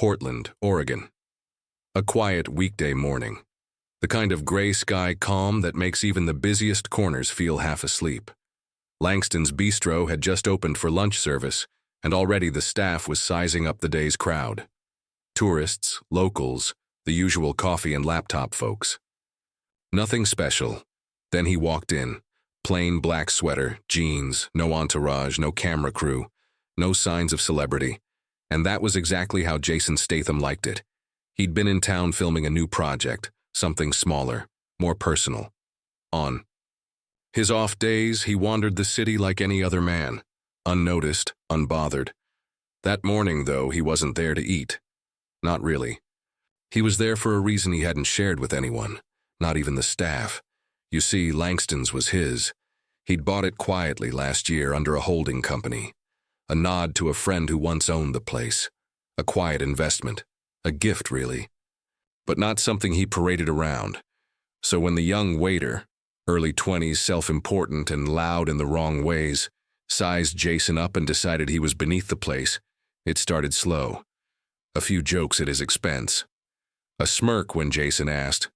Portland, Oregon. A quiet weekday morning. The kind of gray sky calm that makes even the busiest corners feel half asleep. Langston's Bistro had just opened for lunch service, and already the staff was sizing up the day's crowd. Tourists, locals, the usual coffee and laptop folks. Nothing special. Then he walked in. Plain black sweater, jeans, no entourage, no camera crew, no signs of celebrity. And that was exactly how Jason Statham liked it. He'd been in town filming a new project, something smaller, more personal. On his off days, he wandered the city like any other man, unnoticed, unbothered. That morning, though, he wasn't there to eat. Not really. He was there for a reason he hadn't shared with anyone, not even the staff. You see, Langston's was his. He'd bought it quietly last year under a holding company. A nod to a friend who once owned the place. A quiet investment. A gift, really. But not something he paraded around. So when the young waiter, early 20s, self-important and loud in the wrong ways, sized Jason up and decided he was beneath the place, it started slow. A few jokes at his expense. A smirk when Jason asked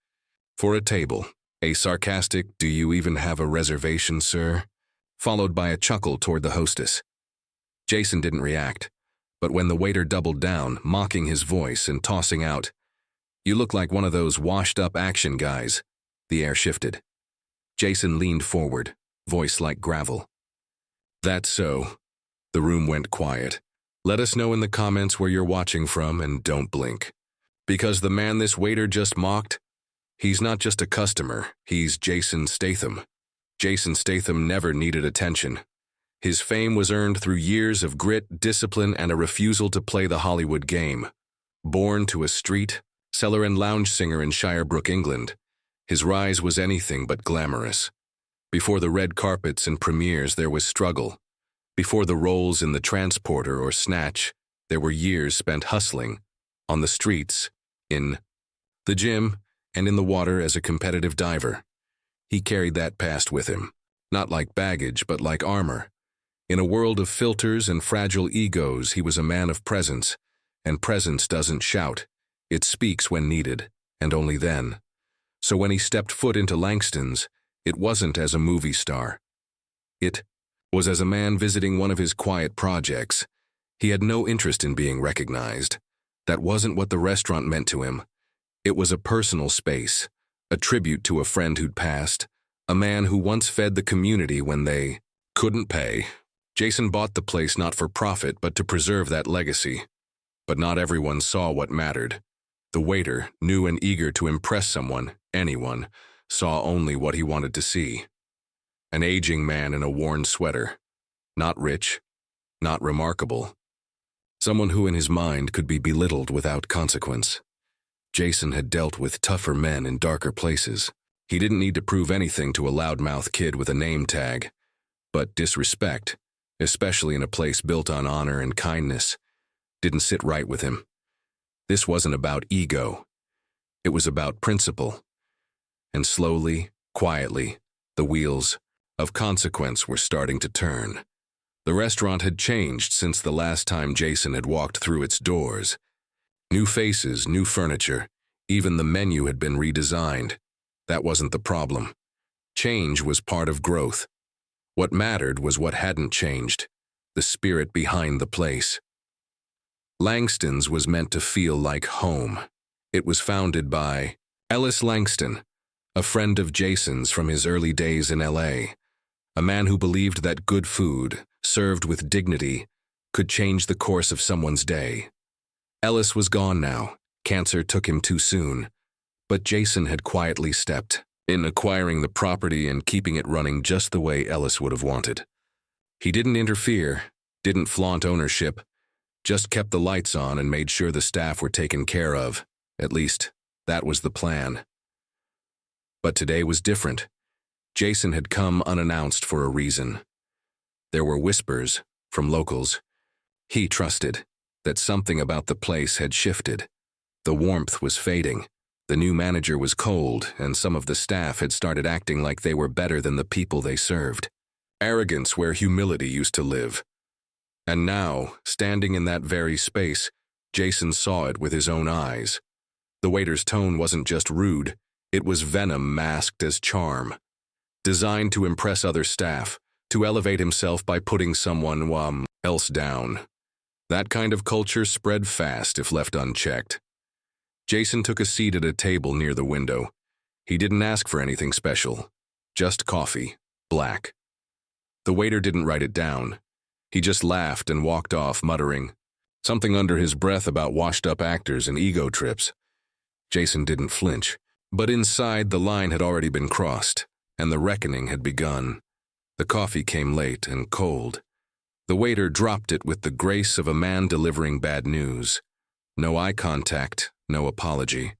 for a table. A sarcastic, "Do you even have a reservation, sir?" Followed by a chuckle toward the hostess. Jason didn't react, but when the waiter doubled down, mocking his voice and tossing out, "You look like one of those washed-up action guys," the air shifted. Jason leaned forward, voice like gravel. "That's so." The room went quiet. Let us know in the comments where you're watching from and don't blink. Because the man this waiter just mocked, he's not just a customer, he's Jason Statham. Jason Statham never needed attention. His fame was earned through years of grit, discipline, and a refusal to play the Hollywood game. Born to a street, cellar and lounge singer in Shirebrook, England, his rise was anything but glamorous. Before the red carpets and premieres, there was struggle. Before the roles in The Transporter or Snatch, there were years spent hustling, on the streets, in the gym, and in the water as a competitive diver. He carried that past with him, not like baggage, but like armor. In a world of filters and fragile egos, he was a man of presence, and presence doesn't shout. It speaks when needed, and only then. So when he stepped foot into Langston's, it wasn't as a movie star. It was as a man visiting one of his quiet projects. He had no interest in being recognized. That wasn't what the restaurant meant to him. It was a personal space, a tribute to a friend who'd passed, a man who once fed the community when they couldn't pay. Jason bought the place not for profit, but to preserve that legacy. But not everyone saw what mattered. The waiter, new and eager to impress someone, anyone, saw only what he wanted to see. An aging man in a worn sweater. Not rich, not remarkable. Someone who in his mind could be belittled without consequence. Jason had dealt with tougher men in darker places. He didn't need to prove anything to a loudmouth kid with a name tag. But disrespect, especially in a place built on honor and kindness, didn't sit right with him. This wasn't about ego. It was about principle. And slowly, quietly, the wheels of consequence were starting to turn. The restaurant had changed since the last time Jason had walked through its doors. New faces, new furniture, even the menu had been redesigned. That wasn't the problem. Change was part of growth. What mattered was what hadn't changed, the spirit behind the place. Langston's was meant to feel like home. It was founded by Ellis Langston, a friend of Jason's from his early days in LA, a man who believed that good food, served with dignity, could change the course of someone's day. Ellis was gone now. Cancer took him too soon. But Jason had quietly stepped in, acquiring the property and keeping it running just the way Ellis would have wanted. He didn't interfere, didn't flaunt ownership, just kept the lights on and made sure the staff were taken care of. At least, that was the plan. But today was different. Jason had come unannounced for a reason. There were whispers from locals. He trusted that something about the place had shifted. The warmth was fading. The new manager was cold, and some of the staff had started acting like they were better than the people they served. Arrogance where humility used to live. And now, standing in that very space, Jason saw it with his own eyes. The waiter's tone wasn't just rude, it was venom masked as charm. Designed to impress other staff, to elevate himself by putting someone else down. That kind of culture spread fast if left unchecked. Jason took a seat at a table near the window. He didn't ask for anything special. Just coffee, black. The waiter didn't write it down. He just laughed and walked off, muttering something under his breath about washed-up actors and ego trips. Jason didn't flinch, but inside the line had already been crossed, and the reckoning had begun. The coffee came late and cold. The waiter dropped it with the grace of a man delivering bad news. No eye contact, no apology.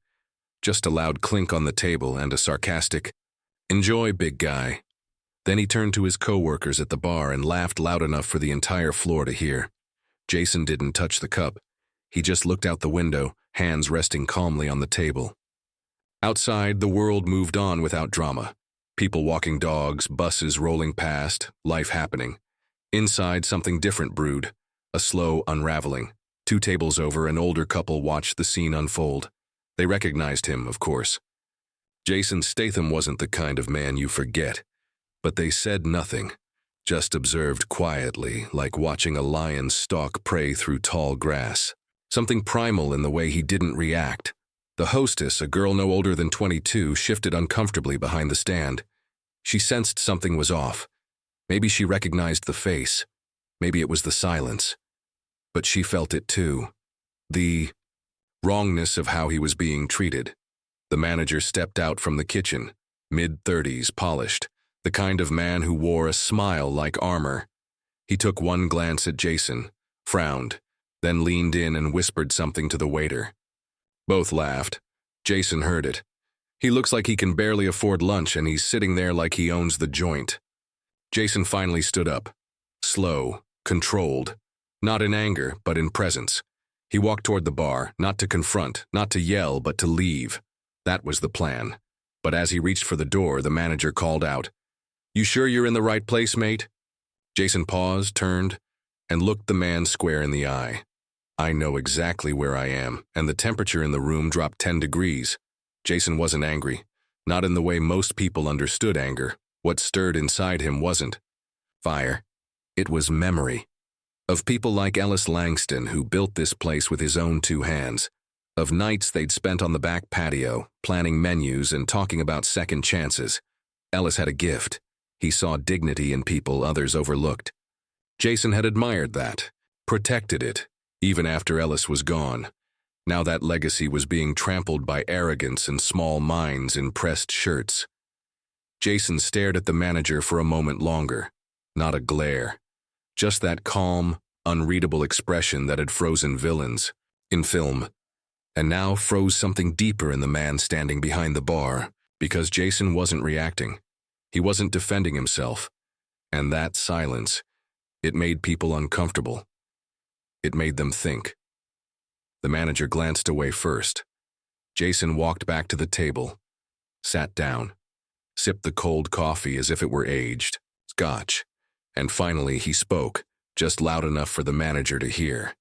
Just a loud clink on the table and a sarcastic, "Enjoy, big guy." Then he turned to his co-workers at the bar and laughed loud enough for the entire floor to hear. Jason didn't touch the cup. He just looked out the window, hands resting calmly on the table. Outside, the world moved on without drama. People walking dogs, buses rolling past, life happening. Inside, something different brewed, a slow unraveling. 2 tables over, an older couple watched the scene unfold. They recognized him, of course. Jason Statham wasn't the kind of man you forget, but they said nothing, just observed quietly, like watching a lion stalk prey through tall grass. Something primal in the way he didn't react. The hostess, a girl no older than 22, shifted uncomfortably behind the stand. She sensed something was off. Maybe she recognized the face. Maybe it was the silence. But she felt it too. The wrongness of how he was being treated. The manager stepped out from the kitchen, mid-30s, polished, the kind of man who wore a smile like armor. He took one glance at Jason, frowned, then leaned in and whispered something to the waiter. Both laughed. Jason heard it. He looks like he can barely afford lunch and he's sitting there like he owns the joint. Jason finally stood up. Slow, controlled. Not in anger, but in presence. He walked toward the bar, not to confront, not to yell, but to leave. That was the plan. But as he reached for the door, the manager called out, "You sure you're in the right place, mate?" Jason paused, turned, and looked the man square in the eye. "I know exactly where I am," and the temperature in the room dropped 10 degrees. Jason wasn't angry, not in the way most people understood anger. What stirred inside him wasn't fire. It was memory. Of people like Ellis Langston, who built this place with his own 2 hands. Of nights they'd spent on the back patio, planning menus and talking about second chances. Ellis had a gift. He saw dignity in people others overlooked. Jason had admired that, protected it, even after Ellis was gone. Now that legacy was being trampled by arrogance and small minds in pressed shirts. Jason stared at the manager for a moment longer. Not a glare. Just that calm, unreadable expression that had frozen villains in film. And now froze something deeper in the man standing behind the bar, because Jason wasn't reacting. He wasn't defending himself. And that silence, it made people uncomfortable. It made them think. The manager glanced away first. Jason walked back to the table, sat down, sipped the cold coffee as if it were aged, Scotch, and finally he spoke, just loud enough for the manager to hear.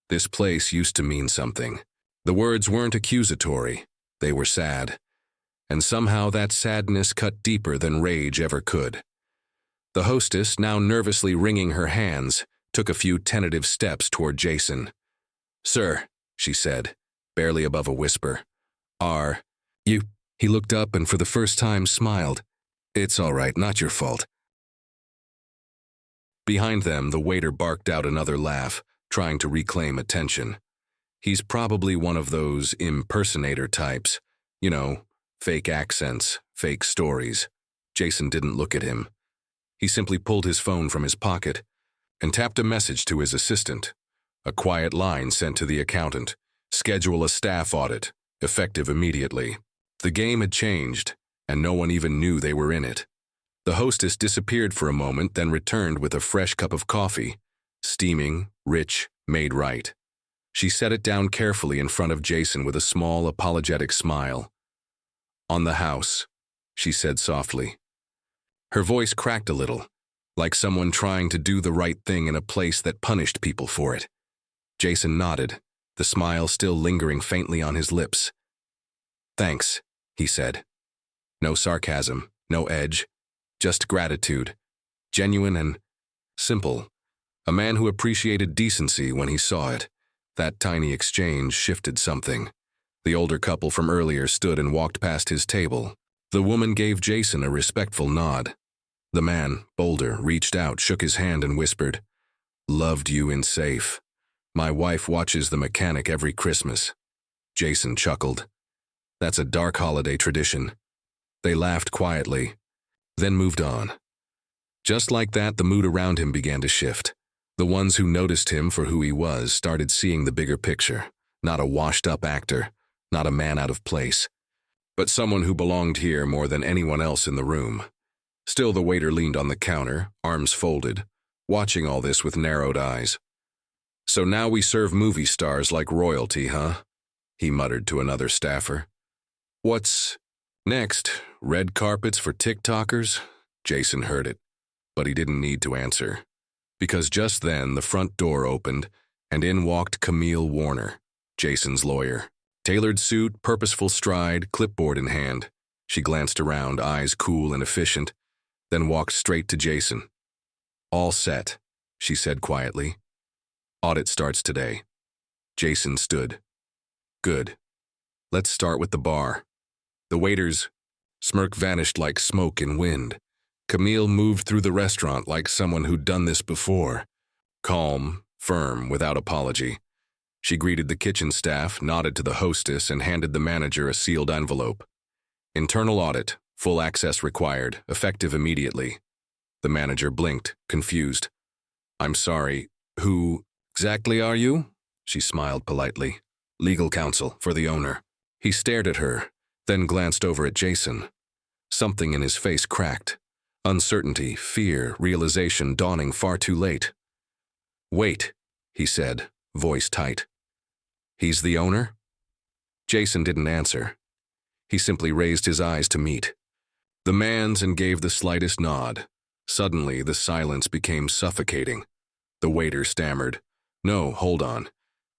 This place used to mean something. The words weren't accusatory, they were sad. And somehow that sadness cut deeper than rage ever could. The hostess, now nervously wringing her hands, took a few tentative steps toward Jason. "Sir," she said, barely above a whisper. "You?" He looked up and for the first time smiled. "It's all right, not your fault." Behind them, the waiter barked out another laugh, trying to reclaim attention. He's probably one of those impersonator types. You know, fake accents, fake stories. Jason didn't look at him. He simply pulled his phone from his pocket and tapped a message to his assistant. A quiet line sent to the accountant. Schedule a staff audit, effective immediately. The game had changed, and no one even knew they were in it. The hostess disappeared for a moment, then returned with a fresh cup of coffee. Steaming, rich, made right. She set it down carefully in front of Jason with a small, apologetic smile. "On the house," she said softly. Her voice cracked a little, like someone trying to do the right thing in a place that punished people for it. Jason nodded, the smile still lingering faintly on his lips. "Thanks," he said. No sarcasm, no edge, just gratitude, genuine and simple. A man who appreciated decency when he saw it. That tiny exchange shifted something. The older couple from earlier stood and walked past his table. The woman gave Jason a respectful nod. The man, bolder, reached out, shook his hand and whispered, "Loved you in safe. My wife watches the mechanic every Christmas." Jason chuckled. "That's a dark holiday tradition." They laughed quietly, then moved on. Just like that, the mood around him began to shift. The ones who noticed him for who he was started seeing the bigger picture. Not a washed-up actor, not a man out of place, but someone who belonged here more than anyone else in the room. Still, the waiter leaned on the counter, arms folded, watching all this with narrowed eyes. "So now we serve movie stars like royalty, huh?" he muttered to another staffer. "What's next? Red carpets for TikTokers?" Jason heard it, but he didn't need to answer. Because just then, the front door opened, and in walked Camille Warner, Jason's lawyer. Tailored suit, purposeful stride, clipboard in hand. She glanced around, eyes cool and efficient, then walked straight to Jason. "All set," she said quietly. "Audit starts today." Jason stood. "Good. Let's start with the bar." The waiter's smirk vanished like smoke in wind. Camille moved through the restaurant like someone who'd done this before. Calm, firm, without apology. She greeted the kitchen staff, nodded to the hostess, and handed the manager a sealed envelope. "Internal audit, full access required, effective immediately." The manager blinked, confused. "I'm sorry, who exactly are you?" She smiled politely. "Legal counsel for the owner." He stared at her, then glanced over at Jason. Something in his face cracked. Uncertainty, fear, realization dawning far too late. "Wait," he said, voice tight. "He's the owner?" Jason didn't answer. He simply raised his eyes to meet the man's and gave the slightest nod. Suddenly, the silence became suffocating. The waiter stammered, "No, hold on.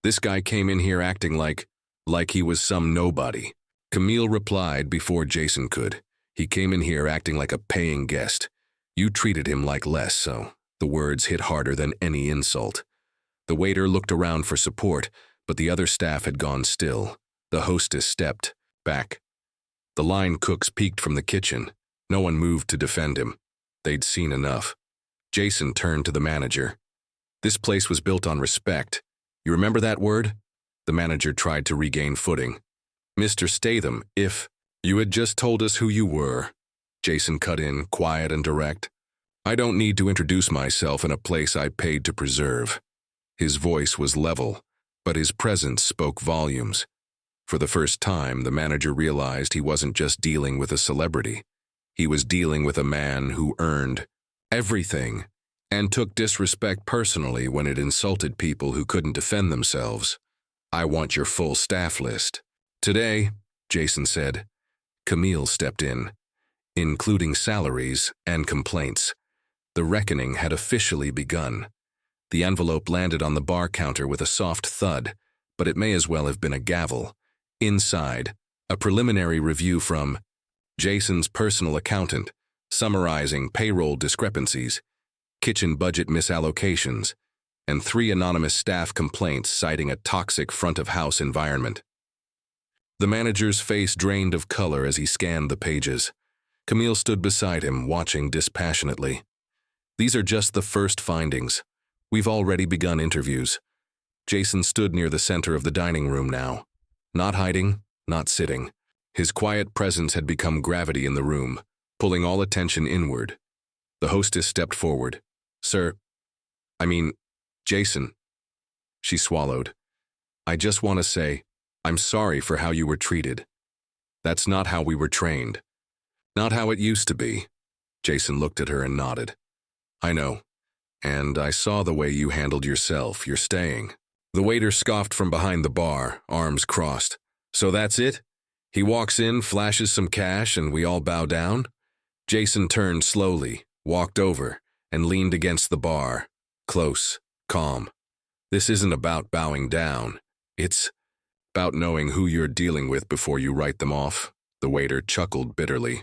This guy came in here acting like he was some nobody." Camille replied before Jason could. "He came in here acting like a paying guest. You treated him like less, so." The words hit harder than any insult. The waiter looked around for support, but the other staff had gone still. The hostess stepped back. The line cooks peeked from the kitchen. No one moved to defend him. They'd seen enough. Jason turned to the manager. "This place was built on respect. You remember that word?" The manager tried to regain footing. "Mr. Statham, if you had just told us who you were," Jason cut in, quiet and direct. "I don't need to introduce myself in a place I paid to preserve." His voice was level, but his presence spoke volumes. For the first time, the manager realized he wasn't just dealing with a celebrity. He was dealing with a man who earned everything and took disrespect personally when it insulted people who couldn't defend themselves. "I want your full staff list." "Today," Jason said. Camille stepped in, including salaries and complaints. The reckoning had officially begun. The envelope landed on the bar counter with a soft thud, but it may as well have been a gavel. Inside, a preliminary review from Jason's personal accountant, summarizing payroll discrepancies, kitchen budget misallocations, and 3 anonymous staff complaints citing a toxic front-of-house environment. The manager's face drained of color as he scanned the pages. Camille stood beside him, watching dispassionately. "These are just the first findings. We've already begun interviews." Jason stood near the center of the dining room now. Not hiding, not sitting. His quiet presence had become gravity in the room, pulling all attention inward. The hostess stepped forward. Jason." She swallowed. "I just want to say, I'm sorry for how you were treated. That's not how we were trained. Not how it used to be." Jason looked at her and nodded. "I know. And I saw the way you handled yourself. You're staying." The waiter scoffed from behind the bar, arms crossed. "So that's it? He walks in, flashes some cash, and we all bow down?" Jason turned slowly, walked over, and leaned against the bar, close, calm. "This isn't about bowing down. It's about knowing who you're dealing with before you write them off. The waiter chuckled bitterly.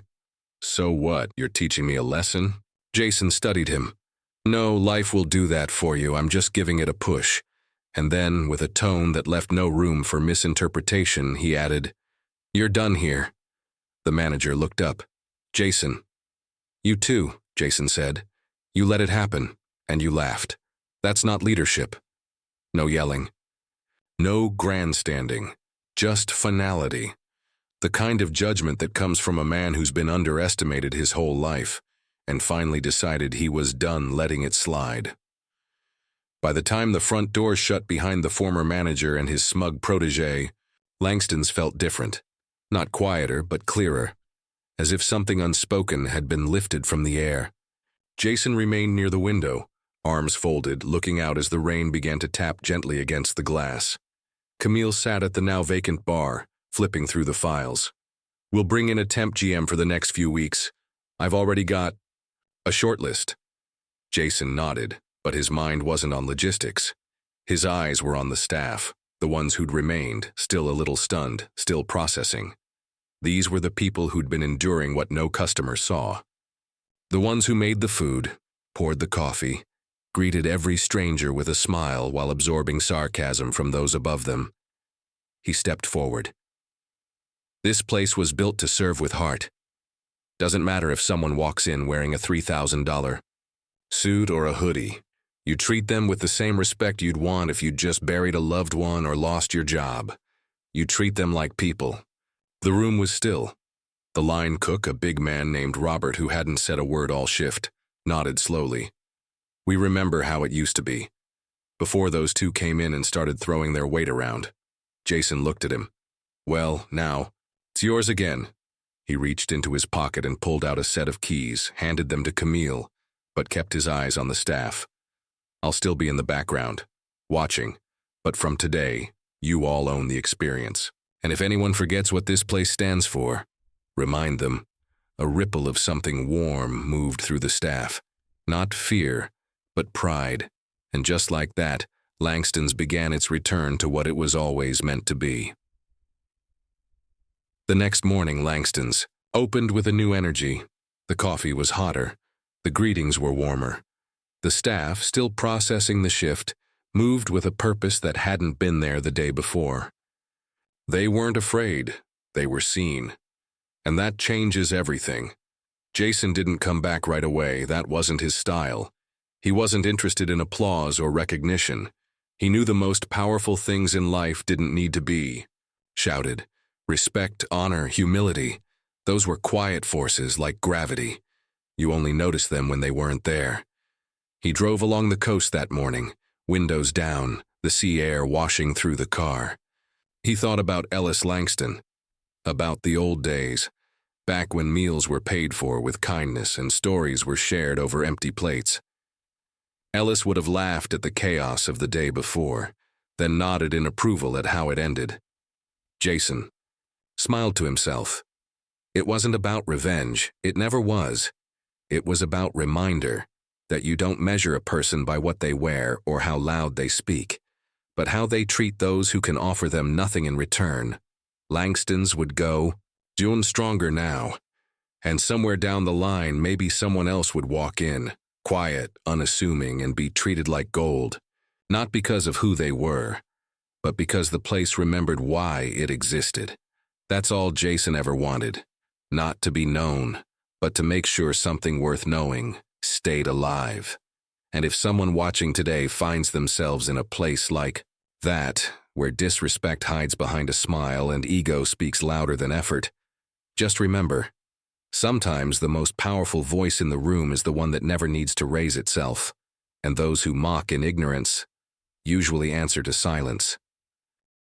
So what, you're teaching me a lesson? Jason studied him. No, life will do that for you, I'm just giving it a push. And then, with a tone that left no room for misinterpretation, he added, You're done here. The manager looked up. Jason. You too, Jason said. You let it happen, and you laughed. That's not leadership. No yelling. No grandstanding. Just finality. The kind of judgment that comes from a man who's been underestimated his whole life, and finally decided he was done letting it slide. By the time the front door shut behind the former manager and his smug protege, Langston's felt different. Not quieter, but clearer, as if something unspoken had been lifted from the air. Jason remained near the window, arms folded, looking out as the rain began to tap gently against the glass. Camille sat at the now vacant bar, flipping through the files. We'll bring in a temp GM for the next few weeks. I've already got a shortlist. Jason nodded, but his mind wasn't on logistics. His eyes were on the staff, the ones who'd remained, still a little stunned, still processing. These were the people who'd been enduring what no customer saw. The ones who made the food, poured the coffee, greeted every stranger with a smile while absorbing sarcasm from those above them. He stepped forward. This place was built to serve with heart. Doesn't matter if someone walks in wearing a $3,000 suit or a hoodie. You treat them with the same respect you'd want if you'd just buried a loved one or lost your job. You treat them like people. The room was still. The line cook, a big man named Robert who hadn't said a word all shift, nodded slowly. We remember how it used to be. Before those two came in and started throwing their weight around. Jason looked at him. Well, now, it's yours again. He reached into his pocket and pulled out a set of keys, handed them to Camille, but kept his eyes on the staff. I'll still be in the background, watching, but from today, you all own the experience. And if anyone forgets what this place stands for, remind them. A ripple of something warm moved through the staff. Not fear, but pride. And just like that, Langston's began its return to what it was always meant to be. The next morning, Langston's opened with a new energy. The coffee was hotter. The greetings were warmer. The staff, still processing the shift, moved with a purpose that hadn't been there the day before. They weren't afraid. They were seen. And that changes everything. Jason didn't come back right away. That wasn't his style. He wasn't interested in applause or recognition. He knew the most powerful things in life didn't need to be shouted. Respect, honor, humility. Those were quiet forces like gravity. You only noticed them when they weren't there. He drove along the coast that morning, windows down, the sea air washing through the car. He thought about Ellis Langston, about the old days, back when meals were paid for with kindness and stories were shared over empty plates. Ellis would have laughed at the chaos of the day before, then nodded in approval at how it ended. Jason smiled to himself. It wasn't about revenge, it never was. It was about reminder that you don't measure a person by what they wear or how loud they speak, but how they treat those who can offer them nothing in return. Langston's would go, doing stronger now, and somewhere down the line maybe someone else would walk in, quiet, unassuming, and be treated like gold, not because of who they were, but because the place remembered why it existed. That's all Jason ever wanted, not to be known, but to make sure something worth knowing stayed alive. And if someone watching today finds themselves in a place like that, where disrespect hides behind a smile and ego speaks louder than effort, just remember, sometimes the most powerful voice in the room is the one that never needs to raise itself, and those who mock in ignorance usually answer to silence.